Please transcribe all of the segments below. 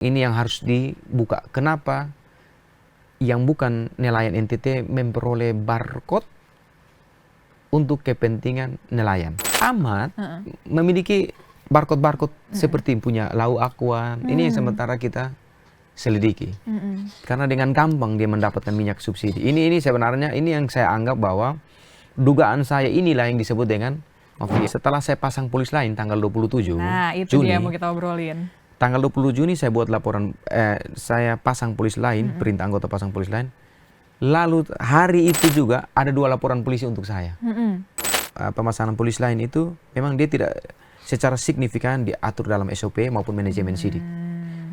Ini yang harus dibuka. Kenapa yang bukan nelayan NTT memperoleh barcode untuk kepentingan nelayan? Amat memiliki barcode-barcode seperti punya Lau Aqua. Ini yang sementara kita selidiki. Karena dengan gampang dia mendapatkan minyak subsidi. Ini sebenarnya ini yang saya anggap bahwa dugaan saya inilah yang disebut dengan mafia. Setelah saya pasang polis lain tanggal 27 Nah, itu Juni, dia yang mau kita obrolin. tanggal 20 Juni saya buat laporan, saya pasang polis lain, perintah anggota pasang polis lain. Lalu hari itu juga ada 2 laporan polisi untuk saya. Pemasangan polis lain itu memang dia tidak secara signifikan diatur dalam SOP maupun manajemen sidik.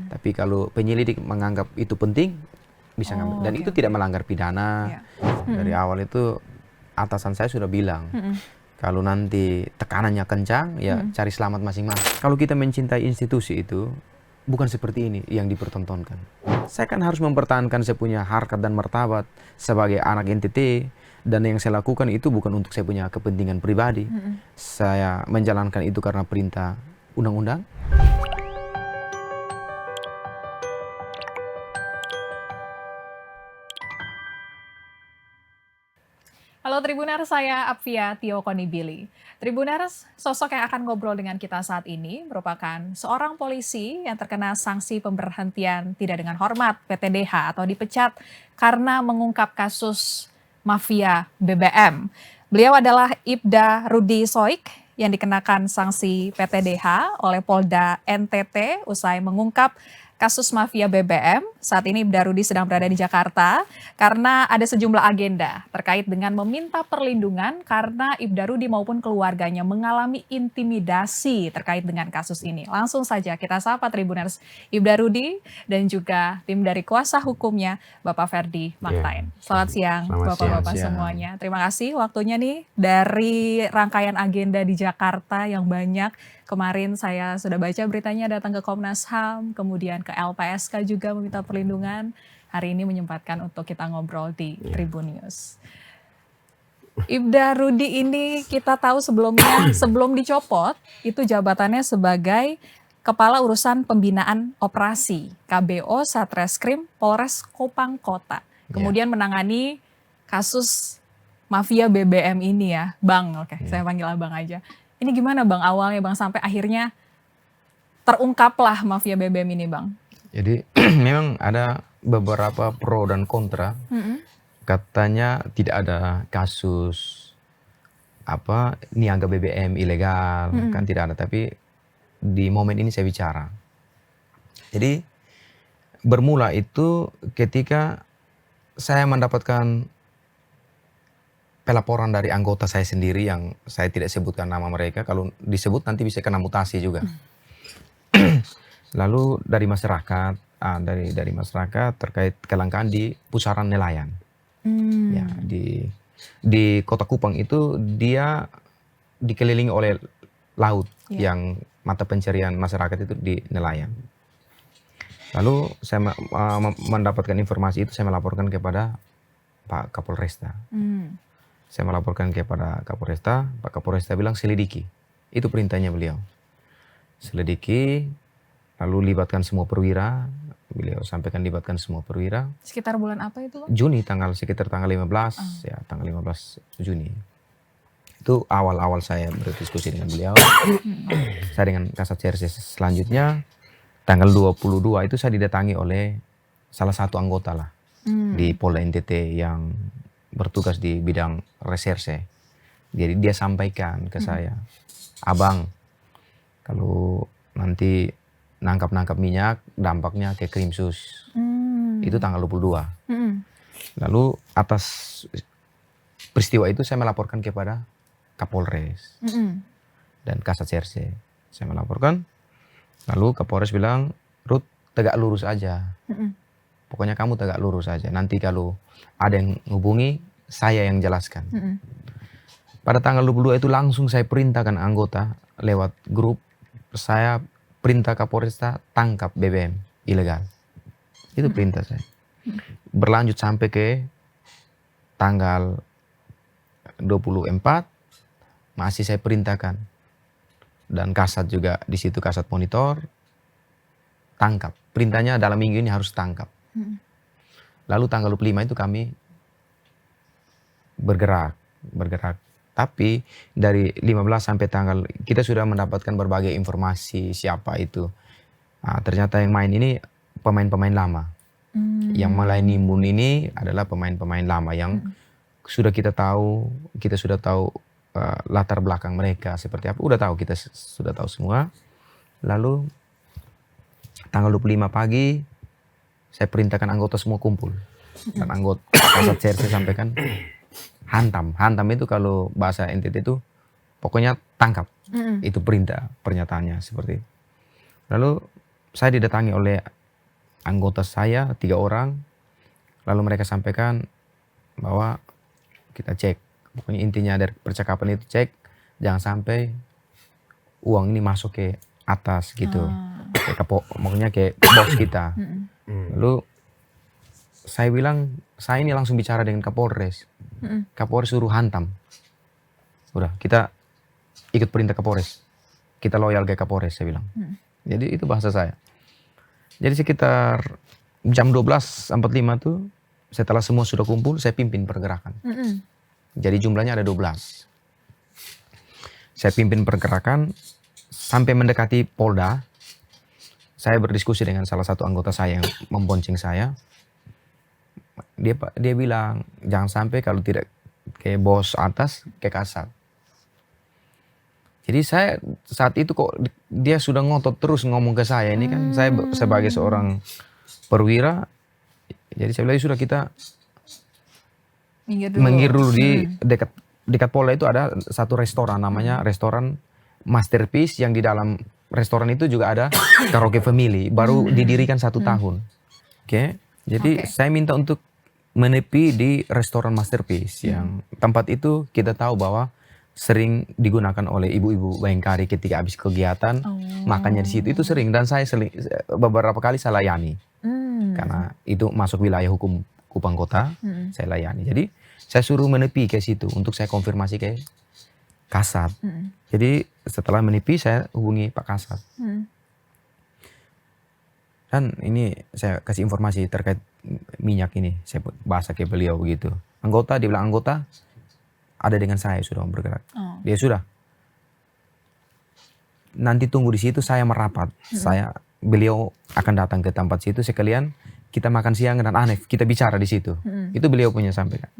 Tapi kalau penyelidik menganggap itu penting, bisa ngambil. Dan itu tidak melanggar pidana. Dari awal itu atasan saya sudah bilang, kalau nanti tekanannya kencang, ya cari selamat masing-masing. Kalau kita mencintai institusi itu, bukan seperti ini yang dipertontonkan. Saya kan harus mempertahankan saya punya harkat dan martabat sebagai anak NTT. Dan yang saya lakukan itu bukan untuk saya punya kepentingan pribadi. Saya menjalankan itu karena perintah undang-undang. Halo Tribuners, saya Apvia Tio Konibili. Tribuners, sosok yang akan ngobrol dengan kita saat ini merupakan seorang polisi yang terkena sanksi pemberhentian tidak dengan hormat PTDH atau dipecat karena mengungkap kasus mafia BBM. Beliau adalah Ibda Rudi Soik yang dikenakan sanksi PTDH oleh Polda NTT usai mengungkap kasus mafia BBM. Saat ini Ibda Rudi sedang berada di Jakarta karena ada sejumlah agenda terkait dengan meminta perlindungan karena Ibda Rudi maupun keluarganya mengalami intimidasi terkait dengan kasus ini. Langsung saja kita sapa Tribuners Ibda Rudi dan juga tim dari kuasa hukumnya Bapak Ferdi Maktain. Selamat siang Bapak-Bapak semuanya. Terima kasih waktunya nih dari rangkaian agenda di Jakarta yang banyak. Kemarin saya sudah baca beritanya datang ke Komnas HAM, kemudian ke LPSK juga meminta perlindungan. Hari ini menyempatkan untuk kita ngobrol di Tribun News. Ibda Rudi ini kita tahu sebelumnya, sebelum dicopot, itu jabatannya sebagai Kepala Urusan Pembinaan Operasi KBO Satreskrim Polres Kopang Kota. Kemudian menangani kasus mafia BBM ini ya, Bang. Oke, saya panggil Abang aja. Ini gimana Bang awalnya Bang sampai akhirnya terungkaplah mafia BBM ini Bang? Jadi memang ada beberapa pro dan kontra. Katanya tidak ada kasus niaga BBM ilegal, kan tidak ada. Tapi di momen ini saya bicara. Jadi bermula itu ketika saya mendapatkan pelaporan dari anggota saya sendiri yang saya tidak sebutkan nama mereka. Kalau disebut nanti bisa kena mutasi juga. Lalu dari masyarakat, dari masyarakat terkait kelangkaan di pusaran nelayan. Ya, di Kota Kupang itu dia dikelilingi oleh laut yang mata pencarian masyarakat itu di nelayan. Lalu saya mendapatkan informasi itu, saya melaporkan kepada Pak Kapolresta. Saya melaporkan kepada Kapolresta, Pak Kapolresta bilang selidiki. Itu perintahnya beliau. Selidiki, lalu libatkan semua perwira. Beliau sampaikan libatkan semua perwira. Sekitar bulan apa itu? Juni, sekitar tanggal 15, ya tanggal 15 Juni. Itu awal-awal saya berdiskusi dengan beliau. Saya dengan Kasat CRC selanjutnya, tanggal 22 itu saya didatangi oleh salah satu anggota lah di Polda NTT yang bertugas di bidang reserse. Jadi dia sampaikan ke saya, Abang, kalau nanti nangkap minyak, dampaknya ke Krimsus. Itu tanggal 22. Lalu atas peristiwa itu saya melaporkan kepada Kapolres dan Kasat CRC. Saya melaporkan, lalu Kapolres bilang, Ruth, tegak lurus aja. Pokoknya kamu tegak lurus aja. Nanti kalau ada yang hubungi, saya yang jelaskan. Pada tanggal 22 itu langsung saya perintahkan anggota lewat grup. Saya perintah Kapolresta tangkap BBM ilegal. Itu perintah saya. Berlanjut sampai ke tanggal 24, masih saya perintahkan. Dan Kasat juga di situ, Kasat Monitor. tangkap. Perintahnya dalam minggu ini harus tangkap. Lalu tanggal 25 itu kami bergerak. Tapi dari 15 sampai tanggal, kita sudah mendapatkan berbagai informasi siapa itu. Nah, ternyata yang main ini pemain-pemain lama. Yang mulai nimbun ini adalah pemain-pemain lama yang sudah kita sudah tahu latar belakang mereka seperti apa. Kita sudah tahu semua. Lalu tanggal 25 pagi saya perintahkan anggota semua kumpul. Dan anggota Kasat CRC sampaikan hantam. Hantam itu kalau bahasa NTT itu pokoknya tangkap. Itu perintah, pernyataannya seperti itu. Lalu saya didatangi oleh anggota saya 3 orang. Lalu mereka sampaikan bahwa kita cek. Pokoknya intinya dari percakapan itu cek. Jangan sampai uang ini masuk ke atas gitu. Makanya ke bos kita. Lalu saya bilang, saya ini langsung bicara dengan Kapolres. Kapolres suruh hantam. Udah, kita ikut perintah Kapolres. Kita loyal ke Kapolres, saya bilang. Jadi itu bahasa saya. Jadi sekitar jam 12.45 tuh, setelah semua sudah kumpul, saya pimpin pergerakan. Jadi jumlahnya ada 12. Saya pimpin pergerakan sampai mendekati Polda. Saya berdiskusi dengan salah satu anggota saya yang membonceng saya. Dia bilang, jangan sampai kalau tidak ke bos atas, ke Kasat. Jadi saya saat itu kok dia sudah ngotot terus ngomong ke saya. Ini kan saya sebagai seorang perwira. Jadi saya bilang sudah kita minggir dulu di dekat Polda itu ada satu restoran namanya restoran Masterpiece, yang di dalam restoran itu juga ada karaoke family, baru didirikan 1 tahun. Jadi saya minta untuk menepi di restoran Masterpiece, yang tempat itu kita tahu bahwa sering digunakan oleh ibu-ibu Bayangkari ketika habis kegiatan, makannya di situ itu sering, dan saya beberapa kali saya layani karena itu masuk wilayah hukum Kupang Kota. Saya layani. Jadi saya suruh menepi ke situ untuk saya konfirmasi ke Kasat. Jadi setelah menepi saya hubungi Pak Kasat. Dan ini saya kasih informasi terkait minyak ini. Saya bahasa ke beliau begitu. Dia bilang anggota ada dengan saya sudah bergerak. Dia sudah. Nanti tunggu di situ, saya merapat. Beliau akan datang ke tempat situ sekalian kita makan siang dan Anef, kita bicara di situ. Itu beliau punya sampaikan.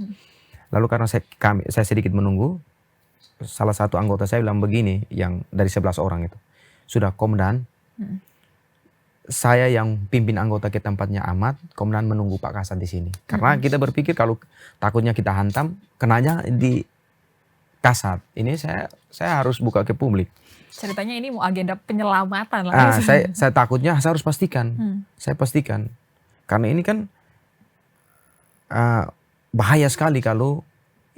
Lalu karena saya sedikit menunggu, salah satu anggota saya bilang begini, yang dari 11 orang itu. Sudah, Komandan, saya yang pimpin anggota ke tempatnya Ahmad, Komandan menunggu Pak Kasat di sini. Karena kita berpikir kalau takutnya kita hantam, kenanya di Kasat. Ini saya harus buka ke publik. Ceritanya ini mau agenda penyelamatan lah. Saya takutnya saya harus pastikan. Saya pastikan. Karena ini kan bahaya sekali kalau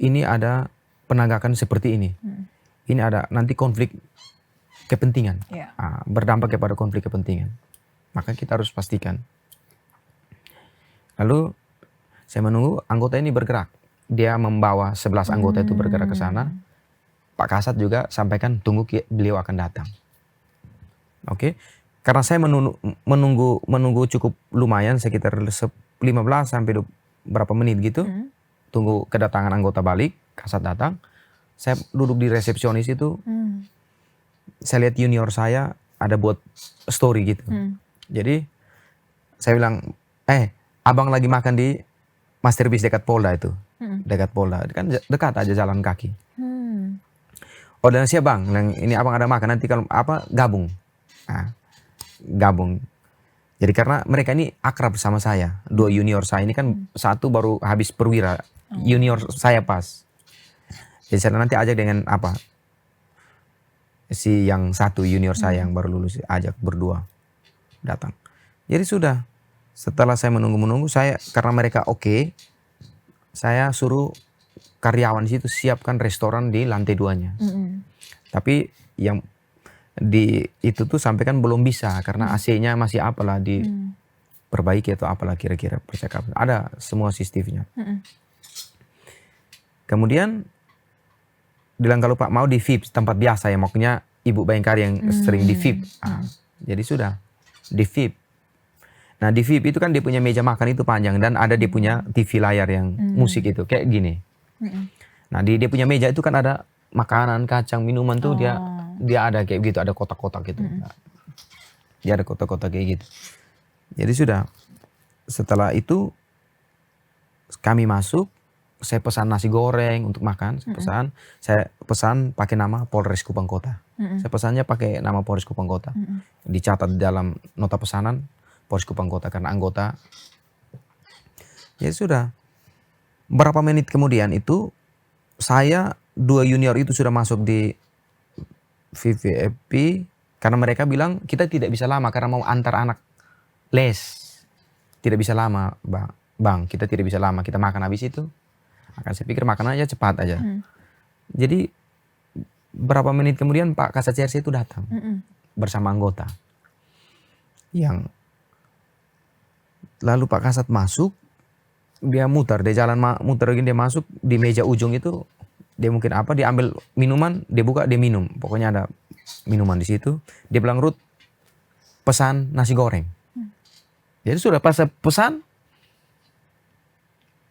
ini ada penegakan seperti ini. Ini ada nanti konflik kepentingan. Berdampak kepada konflik kepentingan. Maka kita harus pastikan. Lalu saya menunggu anggota ini bergerak. Dia membawa 11 anggota itu bergerak ke sana. Pak Kasat juga sampaikan tunggu beliau akan datang. Karena saya menunggu cukup lumayan sekitar 15 sampai berapa menit gitu. Tunggu kedatangan anggota balik, Kasat datang. Saya duduk di resepsionis itu. Saya lihat junior saya ada buat story gitu. Jadi saya bilang, abang lagi makan di Masterpiece dekat Polda itu. Dekat Polda, kan dekat aja jalan kaki. Oh, dan siap bang, ini abang ada makan, nanti kalau apa gabung. Gabung. Jadi karena mereka ini akrab sama saya. 2 junior saya ini kan satu baru habis perwira. Junior saya pas. Jadi saya nanti ajak dengan si yang satu junior saya yang baru lulus, ajak berdua datang. Jadi sudah, setelah saya menunggu saya karena mereka saya suruh karyawan di situ siapkan restoran di lantai 2-nya. Tapi yang di itu tuh sampai kan belum bisa karena AC-nya masih apalah diperbaiki atau apalah kira-kira percakapan. Ada semua sistemnya. Kemudian bilang kalau Pak mau di VIP tempat biasa ya, maksudnya Ibu Bayangkari yang sering di VIP. Jadi sudah di VIP Nah di VIP itu kan dia punya meja makan itu panjang dan ada dia punya TV layar yang musik itu kayak gini. Nah di dia punya meja itu kan ada makanan, kacang, minuman tuh dia ada kayak gitu, ada kotak-kotak gitu. Nah, dia ada kotak-kotak kayak gitu. Jadi sudah setelah itu kami masuk, saya pesan nasi goreng untuk makan, saya pesan pakai nama Polres Kupang Kota. Saya pesannya pakai nama Polres Kupang Kota. Dicatat dalam nota pesanan Polres Kupang Kota karena anggota. Ya sudah. Berapa menit kemudian itu saya 2 junior itu sudah masuk di VVIP karena mereka bilang kita tidak bisa lama karena mau antar anak les. Tidak bisa lama, Bang. Kita tidak bisa lama. Kita makan habis itu. Akan saya pikir makan aja cepat aja. Jadi berapa menit kemudian Pak Kasat CRC itu datang bersama anggota. Lalu Pak Kasat masuk, dia muter, dia jalan muter lagi, dia masuk di meja ujung itu, dia mungkin apa, dia ambil minuman, dia buka, dia minum. Pokoknya ada minuman di situ. Dia bilang, Ruth, pesan nasi goreng. Jadi sudah pas pesan,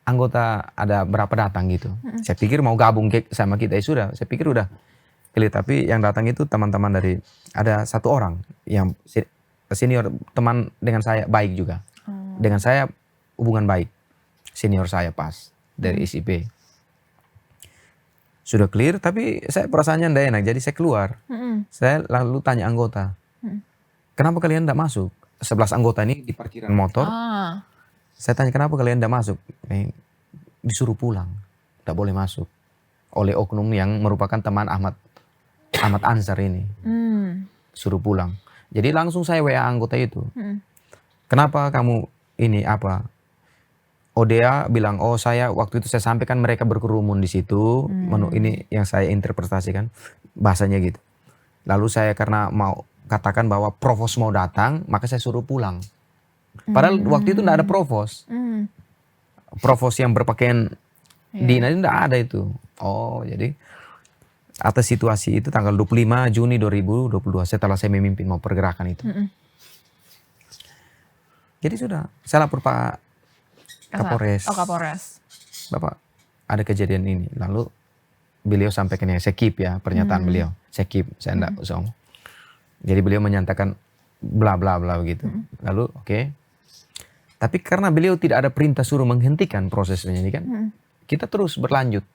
anggota ada berapa datang gitu. Saya pikir mau gabung sama kita, ya sudah. Saya pikir udah clear, tapi yang datang itu teman-teman dari, ada 1 orang yang senior teman dengan saya, baik juga. Dengan saya hubungan baik. Senior saya pas dari ICP. Sudah clear, tapi saya perasaannya tidak enak, jadi saya keluar. Saya lalu tanya anggota, kenapa kalian tidak masuk? 11 anggota ini di parkiran motor. Saya tanya kenapa kalian tidak masuk? Disuruh pulang, tidak boleh masuk oleh oknum yang merupakan teman Ahmad Ansar ini. Suruh pulang. Jadi langsung saya WA anggota itu. Kenapa kamu ini apa? Dia bilang, oh saya waktu itu saya sampaikan mereka berkerumun di situ. Ini yang saya interpretasikan bahasanya gitu. Lalu saya karena mau katakan bahwa provos mau datang, maka saya suruh pulang. Padahal waktu itu tidak ada provos. Provos yang berpakaian dinas itu tidak ada itu. Oh jadi atas situasi itu tanggal 25 Juni 2022 setelah saya memimpin mau pergerakan itu. Jadi sudah, saya lapor Pak Kapolres. Oh, Kapolres. Bapak, ada kejadian ini. Lalu beliau sampaikan, saya keep ya pernyataan beliau. Saya keep, saya enggak usah ngomong. Jadi beliau menyatakan bla bla bla begitu. Lalu oke. Tapi karena beliau tidak ada perintah suruh menghentikan proses penyidikan, kita terus berlanjut.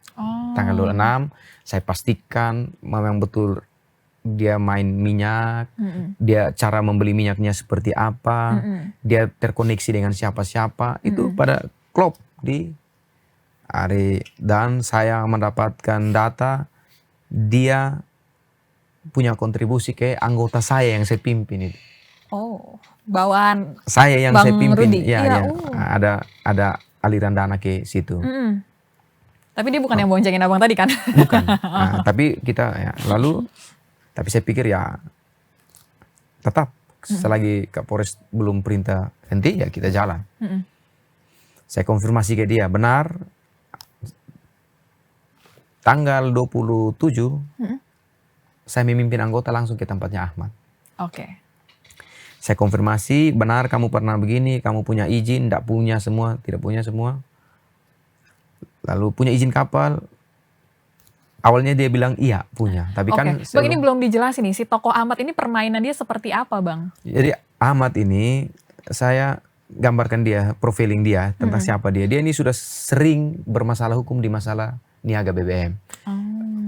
Tanggal 26, saya pastikan memang betul dia main minyak, dia cara membeli minyaknya seperti apa, dia terkoneksi dengan siapa-siapa, itu pada klop di hari. Dan saya mendapatkan data, dia punya kontribusi ke anggota saya yang saya pimpin itu. Oh, bawaan saya yang Bang saya pimpin, Rudy. ya. Ada aliran dana ke situ. Tapi dia bukan yang boncengin abang tadi kan? Bukan. Tapi kita lalu. Tapi saya pikir ya tetap selagi Kapolres belum perintah henti ya kita jalan. Saya konfirmasi ke dia, benar tanggal 27 saya memimpin anggota langsung ke tempatnya Ahmad. Oke. Saya konfirmasi, benar kamu pernah begini, kamu punya izin, tidak punya semua, tidak punya semua. Lalu punya izin kapal. Awalnya dia bilang iya punya, tapi kan Bang, ini belum dijelasin nih, si tokoh Ahmad ini permainan dia seperti apa, Bang? Jadi Ahmad ini saya gambarkan dia, profiling dia tentang siapa dia. Dia ini sudah sering bermasalah hukum di masalah niaga BBM.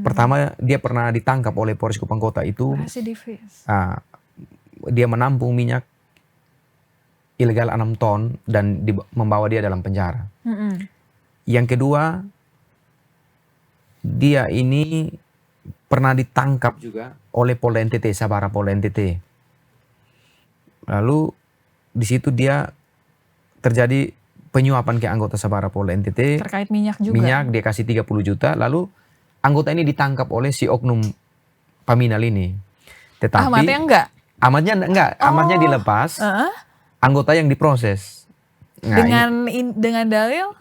Pertama dia pernah ditangkap oleh Polres Kupang Kota itu. Dia menampung minyak ilegal 6 ton dan membawa dia dalam penjara. Yang kedua, dia ini pernah ditangkap juga oleh Polda NTT, Sabara Polda NTT. Lalu di situ dia terjadi penyuapan ke anggota Sabara Polda NTT. Terkait minyak juga. Minyak dia kasih 30 juta. Lalu anggota ini ditangkap oleh si oknum Paminal ini. Tetapi Ahmadnya enggak? Ahmadnya dilepas. Anggota yang diproses. Nah, dengan dalil?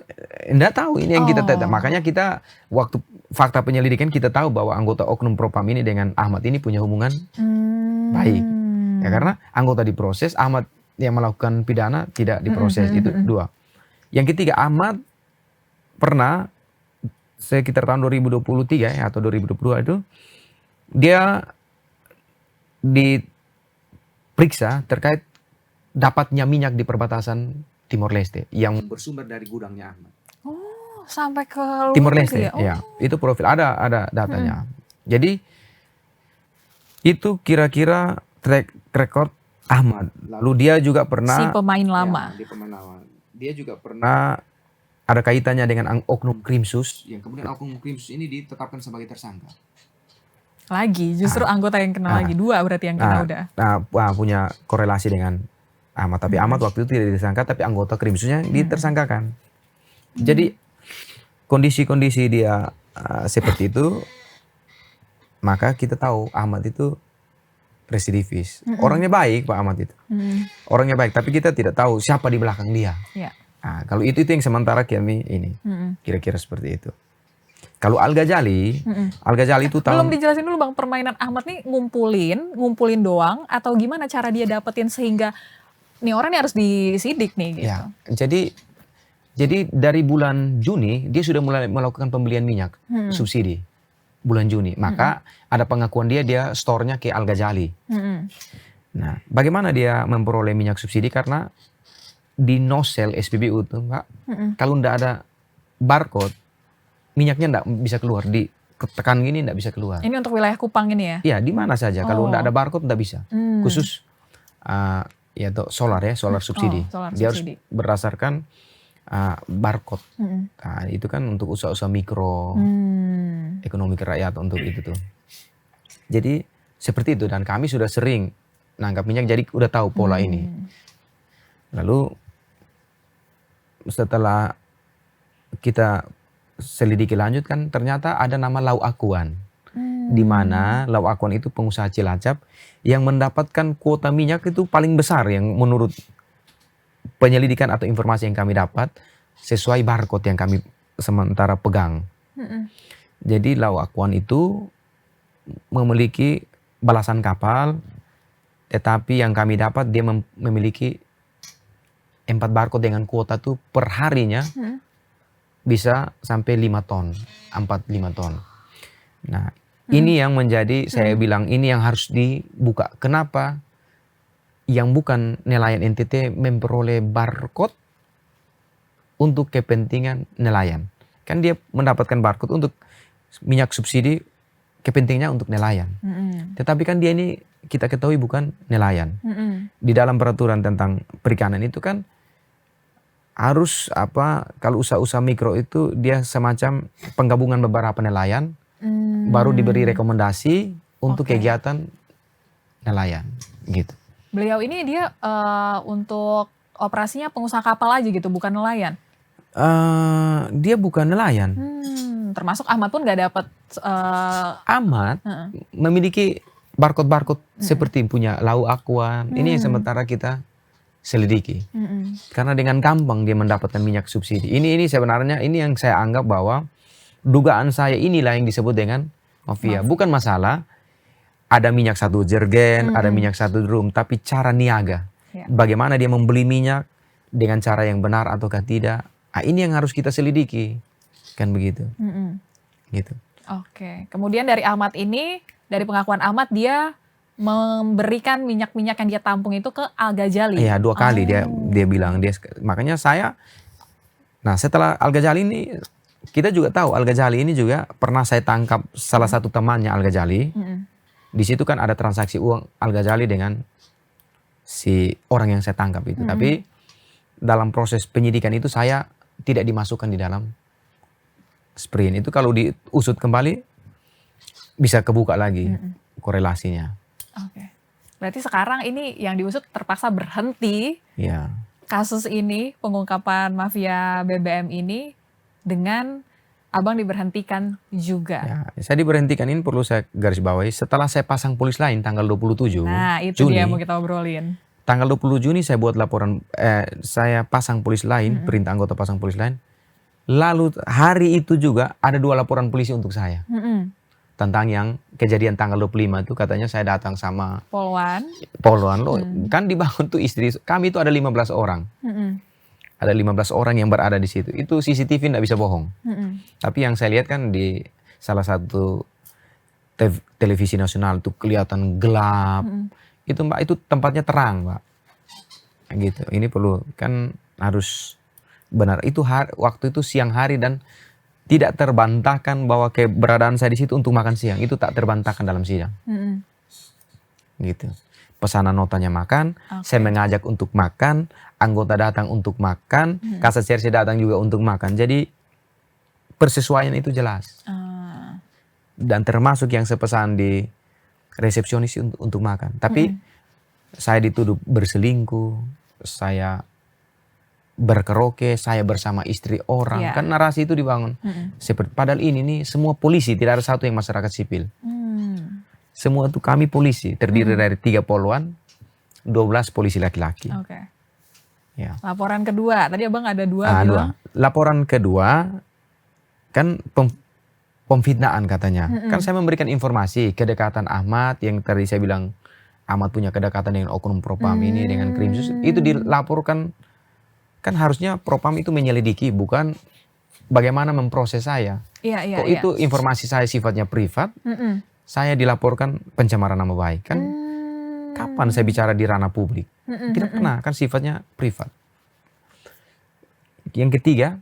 Enggak tahu, ini yang kita tahu. Makanya kita waktu fakta penyelidikan kita tahu bahwa anggota oknum Propam ini dengan Ahmad ini punya hubungan baik. Ya karena anggota diproses, Ahmad yang melakukan pidana tidak diproses. Itu 2. Yang ketiga, Ahmad pernah sekitar tahun 2023 ya, atau 2022 itu dia diperiksa terkait dapatnya minyak di perbatasan Timor Leste yang bersumber dari gudangnya Ahmad. Oh, sampai ke luar Timor negeri Leste, ya? Oh. ya. Itu profil ada datanya. Jadi itu kira-kira track record Ahmad. Lalu dia juga pernah Si pemain lama. Ya, dia pemain lama. Dia juga pernah ada kaitannya dengan oknum Krimsus yang kemudian oknum Krimsus ini ditetapkan sebagai tersangka. Lagi, justru anggota yang kena lagi. 2 berarti yang kena udah. Punya korelasi dengan Ahmad. Tapi Ahmad waktu itu tidak disangka, tapi anggota Krimsusnya ditersangkakan. Jadi kondisi-kondisi dia seperti itu, maka kita tahu Ahmad itu residivis. Orangnya baik Pak Ahmad itu. Orangnya baik, tapi kita tidak tahu siapa di belakang dia. Ya. Nah, kalau itu yang sementara kami ini. Kira-kira seperti itu. Kalau Al-Ghazali, Al-Ghazali itu Belum tahun... dijelasin dulu Bang, permainan Ahmad nih ngumpulin doang atau gimana cara dia dapetin sehingga nih orang nih harus disidik nih gitu. Ya, jadi dari bulan Juni dia sudah mulai melakukan pembelian minyak subsidi. Bulan Juni. Maka ada pengakuan dia store-nya ke Al-Ghazali. Nah, bagaimana dia memperoleh minyak subsidi? Karena di nosel SPBU itu, Mbak, kalau ndak ada barcode, minyaknya ndak bisa keluar. Ditekan gini ndak bisa keluar. Ini untuk wilayah Kupang ini ya? Iya, di mana saja. Kalau ndak ada barcode ndak bisa. Khusus ya solar subsidi. Solar Dia subsidi. harus berdasarkan barcode. Nah, itu kan untuk usaha-usaha mikro, ekonomi kerakyatan untuk itu tuh. Jadi seperti itu, dan kami sudah sering nangkap minyak, jadi udah tahu pola ini. Lalu setelah kita selidiki lanjut kan ternyata ada nama Lau Akuan. Di mana Lau Akuan itu pengusaha Cilacap yang mendapatkan kuota minyak itu paling besar yang menurut penyelidikan atau informasi yang kami dapat sesuai barcode yang kami sementara pegang. Jadi Lau Akuan itu memiliki belasan kapal, tetapi yang kami dapat dia memiliki 4 barcode dengan kuota tuh per harinya bisa sampai 5 ton, 4-5 ton. Nah, ini yang menjadi saya bilang ini yang harus dibuka. Kenapa yang bukan nelayan NTT memperoleh barcode untuk kepentingan nelayan? Kan dia mendapatkan barcode untuk minyak subsidi, kepentingannya untuk nelayan. Tetapi kan dia ini kita ketahui bukan nelayan. Di dalam peraturan tentang perikanan itu kan harus kalau usaha-usaha mikro itu dia semacam penggabungan beberapa nelayan baru diberi rekomendasi untuk kegiatan nelayan gitu. Beliau ini dia untuk operasinya pengusaha kapal aja gitu, bukan nelayan? Dia bukan nelayan. Termasuk Ahmad pun nggak dapat. Ahmad memiliki barcode-barcode seperti punya Lau Akuan. Ini yang sementara kita selidiki. Karena dengan gampang dia mendapatkan minyak subsidi. Ini sebenarnya ini yang saya anggap bahwa dugaan saya inilah yang disebut dengan mafia. Bukan masalah ada minyak 1 jergen, ada minyak 1 drum, tapi cara niaga. Bagaimana dia membeli minyak dengan cara yang benar ataukah tidak. Ini yang harus kita selidiki. Kan begitu. Gitu. Oke. Kemudian dari Ahmad ini, dari pengakuan Ahmad dia memberikan minyak-minyak yang dia tampung itu ke Al-Ghazali. Iya, 2 kali dia bilang. Makanya nah setelah Al-Ghazali ini, kita juga tahu Al-Ghazali ini juga pernah saya tangkap salah satu temannya Al-Ghazali. Di situ kan ada transaksi uang Al-Ghazali dengan si orang yang saya tangkap itu. Tapi dalam proses penyidikan itu saya tidak dimasukkan di dalam sprint. Itu kalau diusut kembali bisa kebuka lagi korelasinya. Oke. Berarti sekarang ini yang diusut terpaksa berhenti. Ya. Kasus ini, pengungkapan mafia BBM ini dengan Abang diberhentikan juga. Ya, saya diberhentikan ini perlu saya garis bawahi setelah saya pasang polis lain tanggal 27 Nah, itu Juni. dia yang mau kita obrolin. Tanggal 20 Juni saya buat laporan, saya pasang polis lain, perintah anggota pasang polis lain. Lalu hari itu juga ada 2 laporan polisi untuk saya. tentang yang kejadian tanggal 25 itu katanya saya datang sama Polwan. Poluan loh. Kan dibangun tuh istri kami itu ada 15 orang. Ada 15 orang yang berada di situ. Itu CCTV nggak bisa bohong. Tapi yang saya lihat kan di salah satu televisi nasional tuh kelihatan gelap. Itu Mbak, itu tempatnya terang Mbak. Gitu. Ini perlu kan harus benar. Itu waktu itu siang hari dan tidak terbantahkan bahwa keberadaan saya di situ untuk makan siang. Itu tak terbantahkan dalam sidang. Gitu. Pesanan notanya makan, saya mengajak untuk makan, anggota datang untuk makan, kasat serse datang juga untuk makan. Jadi persesuaian itu jelas. Dan termasuk yang saya pesan di resepsionis untuk makan. Tapi saya dituduh berselingkuh, saya berkeroke, saya bersama istri orang. Kan narasi itu dibangun. Padahal ini nih semua polisi, tidak ada satu yang masyarakat sipil. Semua itu kami polisi, terdiri dari 3 poluan, 12 polisi laki-laki. Ya. Laporan kedua, tadi Abang ada 2 2. bilang. Laporan kedua, kan pemfitnaan katanya. Kan saya memberikan informasi, kedekatan Ahmad, yang tadi saya bilang, Ahmad punya kedekatan dengan oknum Propam ini, dengan Krimsus. Itu dilaporkan, kan harusnya Propam itu menyelidiki, bukan bagaimana memproses saya. Kok itu informasi saya sifatnya privat, saya dilaporkan pencemaran nama baik. Kan kapan saya bicara di ranah publik? Tidak pernah, kan sifatnya privat. Yang ketiga,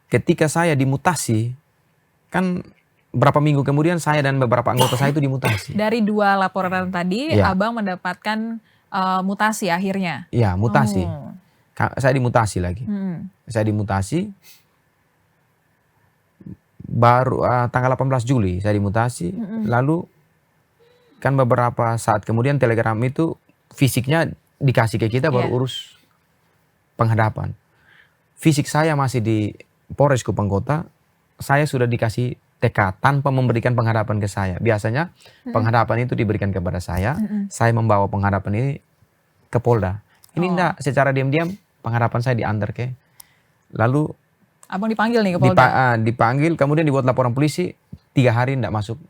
ketika saya dimutasi, kan berapa minggu kemudian saya dan beberapa anggota saya itu dimutasi. Dari 2 laporan tadi, Abang mendapatkan mutasi akhirnya? Iya, mutasi. Saya dimutasi lagi. Saya dimutasi. Baru tanggal 18 Juli saya dimutasi. Lalu kan beberapa saat kemudian telegram itu fisiknya dikasih ke kita baru urus penghadapan. Fisik saya masih di Polres Kupang Kota. Saya sudah dikasih TK tanpa memberikan penghadapan ke saya. Biasanya penghadapan itu diberikan kepada saya. Saya membawa penghadapan ini ke Polda. Ini enggak, secara diam-diam penghadapan saya diantar ke. Lalu Abang dipanggil nih ke Polda? Dipanggil, kemudian dibuat laporan polisi, 3 hari enggak masuk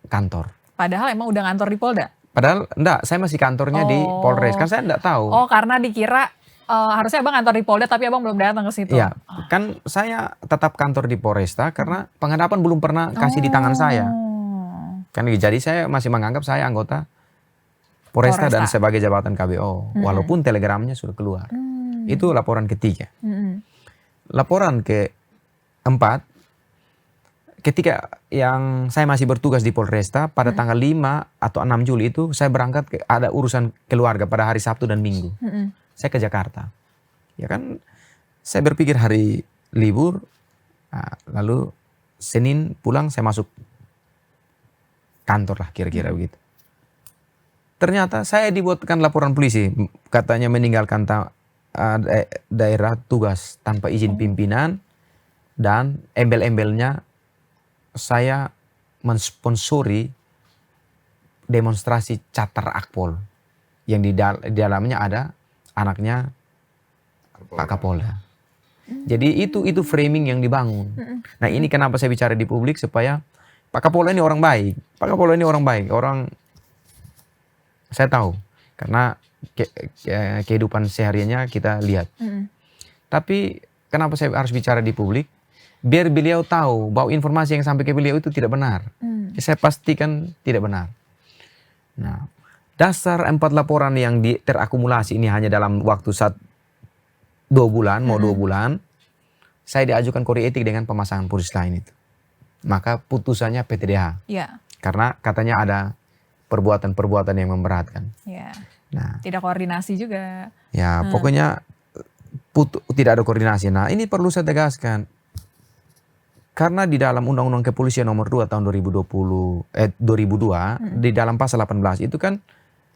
kantor. Padahal emang udah ngantor di Polda? Padahal enggak, saya masih kantornya di Polres, kan saya enggak tahu. Oh, karena dikira harusnya Abang kantor di Polda tapi Abang belum datang ke situ. Iya, kan saya tetap kantor di Polresta karena penghadapan belum pernah kasih di tangan saya. Kan jadi saya masih menganggap saya anggota Polresta dan sebagai jabatan KBO, walaupun telegramnya sudah keluar. Itu laporan ketiga. Laporan keempat, ketika yang saya masih bertugas di Polresta pada tanggal 5 atau 6 Juli itu saya berangkat ada urusan keluarga pada hari Sabtu dan Minggu. Saya ke Jakarta. Ya kan saya berpikir hari libur, lalu Senin pulang saya masuk kantor lah kira-kira begitu. Ternyata saya dibuatkan laporan polisi, katanya meninggalkan daerah tugas tanpa izin pimpinan, dan embel-embelnya saya mensponsori demonstrasi Catar Akpol yang di dalamnya ada anaknya Pak Kapolda. Jadi itu framing yang dibangun. Nah, ini kenapa saya bicara di publik, supaya Pak Kapolda ini orang baik. Pak Kapolda ini orang baik, orang saya tahu karena kehidupan sehariannya kita lihat. Tapi kenapa saya harus bicara di publik? Biar beliau tahu bahwa informasi yang sampai ke beliau itu tidak benar. Saya pastikan tidak benar. Nah, dasar 4 laporan yang terakumulasi ini hanya dalam waktu 2 bulan, mau 2 bulan, saya diajukan kode etik dengan pemasangan polis lain itu. Maka putusannya PTDH. Karena katanya ada perbuatan-perbuatan yang memberatkan. Nah, tidak koordinasi juga. Ya, pokoknya tidak ada koordinasi. Nah, ini perlu saya tegaskan. Karena di dalam Undang-Undang Kepolisian nomor 2 tahun 2002, di dalam pasal 18 itu kan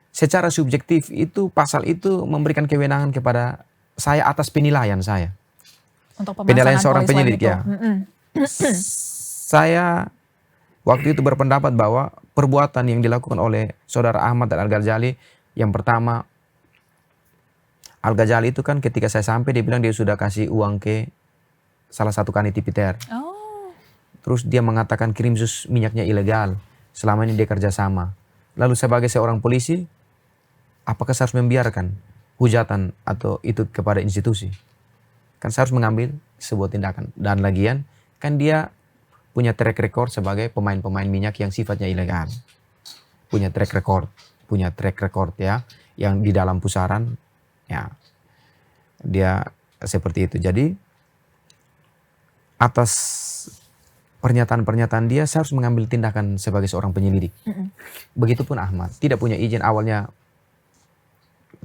secara subjektif itu pasal itu memberikan kewenangan kepada saya atas penilaian saya. Untuk penilaian seorang penyelidik ya. Saya waktu itu berpendapat bahwa perbuatan yang dilakukan oleh saudara Ahmad dan Al-Ghazali, yang pertama, Al-Ghazali itu kan ketika saya sampai dia bilang dia sudah kasih uang ke salah satu kanit Tipiter. terus dia mengatakan Krimsus minyaknya ilegal, selama ini dia kerjasama. Lalu sebagai seorang polisi, apakah saya harus membiarkan hujatan atau itu kepada institusi? Kan saya harus mengambil sebuah tindakan. Dan lagian, kan dia punya track record sebagai pemain-pemain minyak yang sifatnya ilegal. Punya track record ya, yang di dalam pusaran, ya dia seperti itu. Jadi atas pernyataan-pernyataan dia, saya harus mengambil tindakan sebagai seorang penyelidik. Begitupun Ahmad, tidak punya izin, awalnya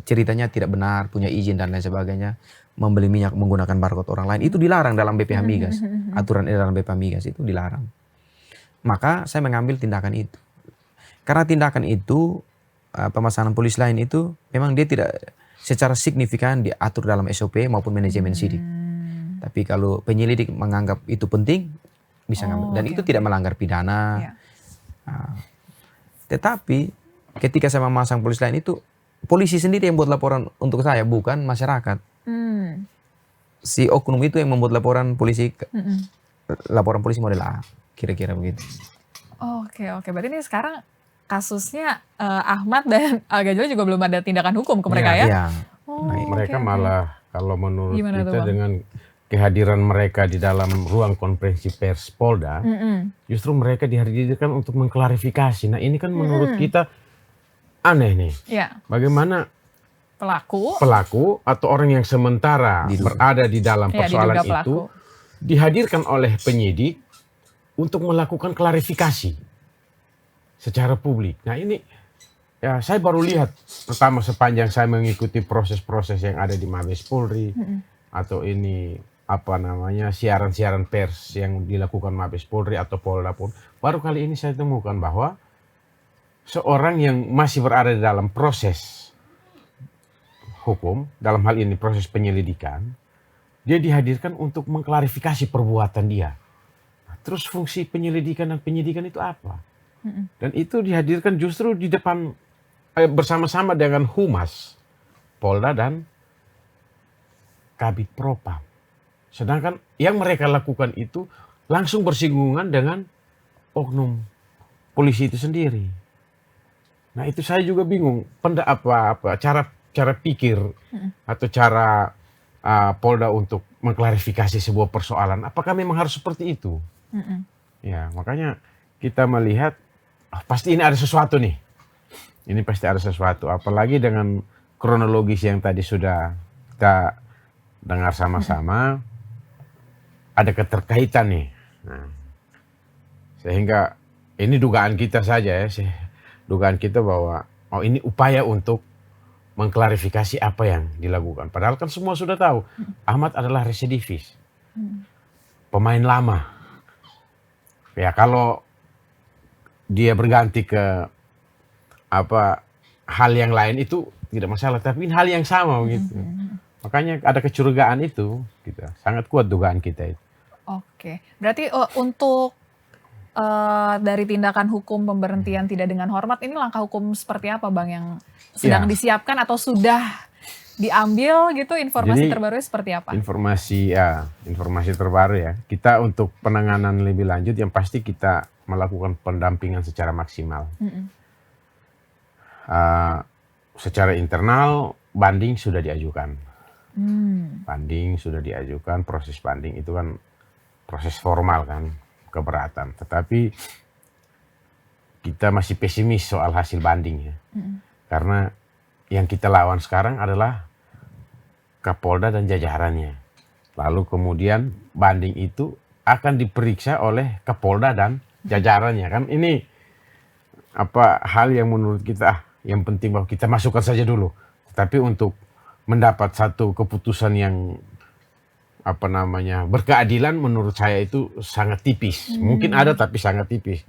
ceritanya tidak benar, punya izin dan lain sebagainya, membeli minyak menggunakan barcode orang lain, itu dilarang dalam BPH Migas. Aturan dalam BPH Migas itu dilarang. Maka saya mengambil tindakan itu. Karena tindakan itu, pemasangan polis lain itu, memang dia tidak secara signifikan diatur dalam SOP maupun manajemen sidik. Tapi kalau penyelidik menganggap itu penting, bisa ngambil. Dan itu tidak melanggar pidana. Nah, tetapi ketika saya memasang polis lain itu, polisi sendiri yang buat laporan untuk saya, bukan masyarakat. Si oknum itu yang membuat laporan polisi, laporan polisi model A, kira-kira begitu. Oke, berarti ini sekarang kasusnya Ahmad dan Al Ghazali juga belum ada tindakan hukum ke mereka ya? Iya. Mereka malah kalau menurut Gimana kita tuh, Bang? dengan kehadiran mereka di dalam ruang konferensi pers Polda, justru mereka dihadirkan untuk mengklarifikasi. Nah ini kan menurut kita aneh nih. Ya, Bagaimana pelaku atau orang yang sementara berada di dalam ya, persoalan diduga itu pelaku. dihadirkan oleh penyidik untuk melakukan klarifikasi secara publik. Nah ini ya saya baru lihat pertama sepanjang saya mengikuti proses-proses yang ada di Mabes Polri atau ini apa namanya siaran-siaran pers yang dilakukan Mabes Polri atau Polda pun, baru kali ini saya temukan bahwa seorang yang masih berada di dalam proses hukum, dalam hal ini proses penyelidikan, dia dihadirkan untuk mengklarifikasi perbuatan dia. Nah, terus fungsi penyelidikan dan penyidikan itu apa? Dan itu dihadirkan justru di depan bersama-sama dengan Humas Polda dan Kabid Propam. Sedangkan yang mereka lakukan itu langsung bersinggungan dengan oknum polisi itu sendiri. Nah itu saya juga bingung, cara pikir atau cara Polda untuk mengklarifikasi sebuah persoalan. Apakah memang harus seperti itu? Ya makanya kita melihat pasti ini ada sesuatu nih. Ini pasti ada sesuatu. Apalagi dengan kronologis yang tadi sudah kita dengar sama-sama, ada keterkaitan nih. Nah, sehingga ini dugaan kita saja ya, dugaan kita bahwa ini upaya untuk mengklarifikasi apa yang dilakukan. Padahal kan semua sudah tahu, Ahmad adalah residivis, pemain lama. Ya kalau dia berganti ke hal yang lain itu tidak masalah, tapi ini hal yang sama gitu. Makanya ada kecurigaan itu, kita sangat kuat dugaan kita itu. Oke, berarti untuk dari tindakan hukum pemberhentian tidak dengan hormat, ini langkah hukum seperti apa Bang yang sedang disiapkan atau sudah diambil gitu, informasi terbaru seperti apa? Informasi terbaru ya. Kita untuk penanganan lebih lanjut yang pasti kita melakukan pendampingan secara maksimal. Secara internal banding sudah diajukan. Banding sudah diajukan, proses banding itu kan proses formal kan, keberatan. Tetapi kita masih pesimis soal hasil banding ya. Karena yang kita lawan sekarang adalah Kapolda dan jajarannya. Lalu kemudian banding itu akan diperiksa oleh Kapolda dan jajarannya kan. Ini hal yang menurut kita yang penting bahwa kita masukkan saja dulu. Tapi untuk mendapat satu keputusan yang berkeadilan menurut saya itu sangat tipis. Mungkin ada tapi sangat tipis.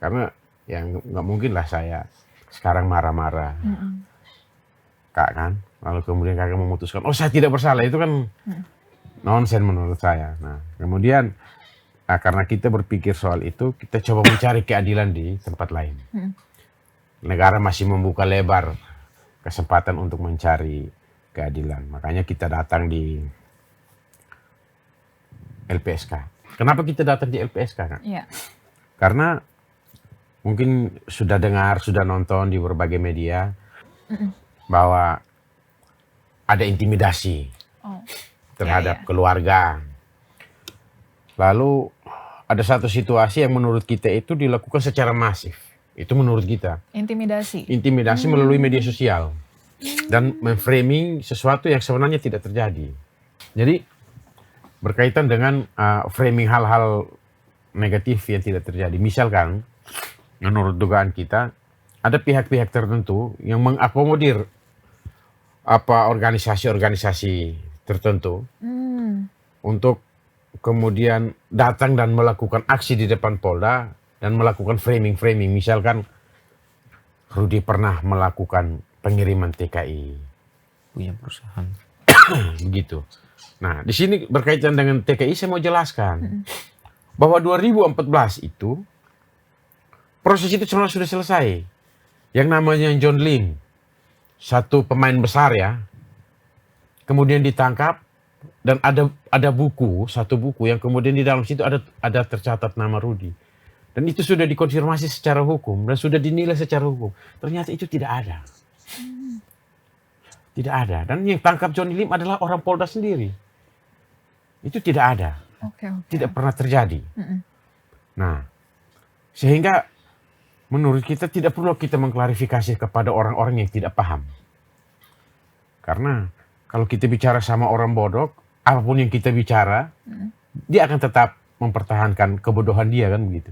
Karena ya nggak mungkin lah saya sekarang marah-marah. Kak kan, lalu kemudian kakak memutuskan, saya tidak bersalah, itu kan nonsen menurut saya. Nah kemudian karena kita berpikir soal itu, kita coba mencari keadilan di tempat lain. Negara masih membuka lebar kesempatan untuk mencari keadilan. Makanya kita datang di LPSK. Kenapa kita datang di LPSK kan? Iya. Karena mungkin sudah dengar, sudah nonton di berbagai media bahwa ada intimidasi Oh. terhadap Ya. keluarga. Lalu ada satu situasi yang menurut kita itu dilakukan secara masif. Itu menurut kita. Intimidasi. Intimidasi melalui media sosial. Dan memframing sesuatu yang sebenarnya tidak terjadi. Jadi berkaitan dengan framing hal-hal negatif yang tidak terjadi. Misalkan, menurut dugaan kita, ada pihak-pihak tertentu yang mengakomodir organisasi-organisasi tertentu untuk kemudian datang dan melakukan aksi di depan Polda dan melakukan framing-framing. Misalkan Rudi pernah melakukan pengiriman TKI. Punya perusahaan. Begitu. Nah, di sini berkaitan dengan TKI saya mau jelaskan bahwa 2014 itu proses itu sebenarnya sudah selesai. Yang namanya John Lim, satu pemain besar ya, kemudian ditangkap dan ada buku, satu buku yang kemudian di dalam situ ada tercatat nama Rudi. Dan itu sudah dikonfirmasi secara hukum dan sudah dinilai secara hukum. Ternyata itu tidak ada. Tidak ada. Dan yang tangkap Johnny Lim adalah orang Polda sendiri. Itu tidak ada. Oke. Tidak pernah terjadi. Nah, sehingga menurut kita tidak perlu kita mengklarifikasi kepada orang-orang yang tidak paham. Karena kalau kita bicara sama orang bodoh, apapun yang kita bicara, dia akan tetap mempertahankan kebodohan dia kan begitu.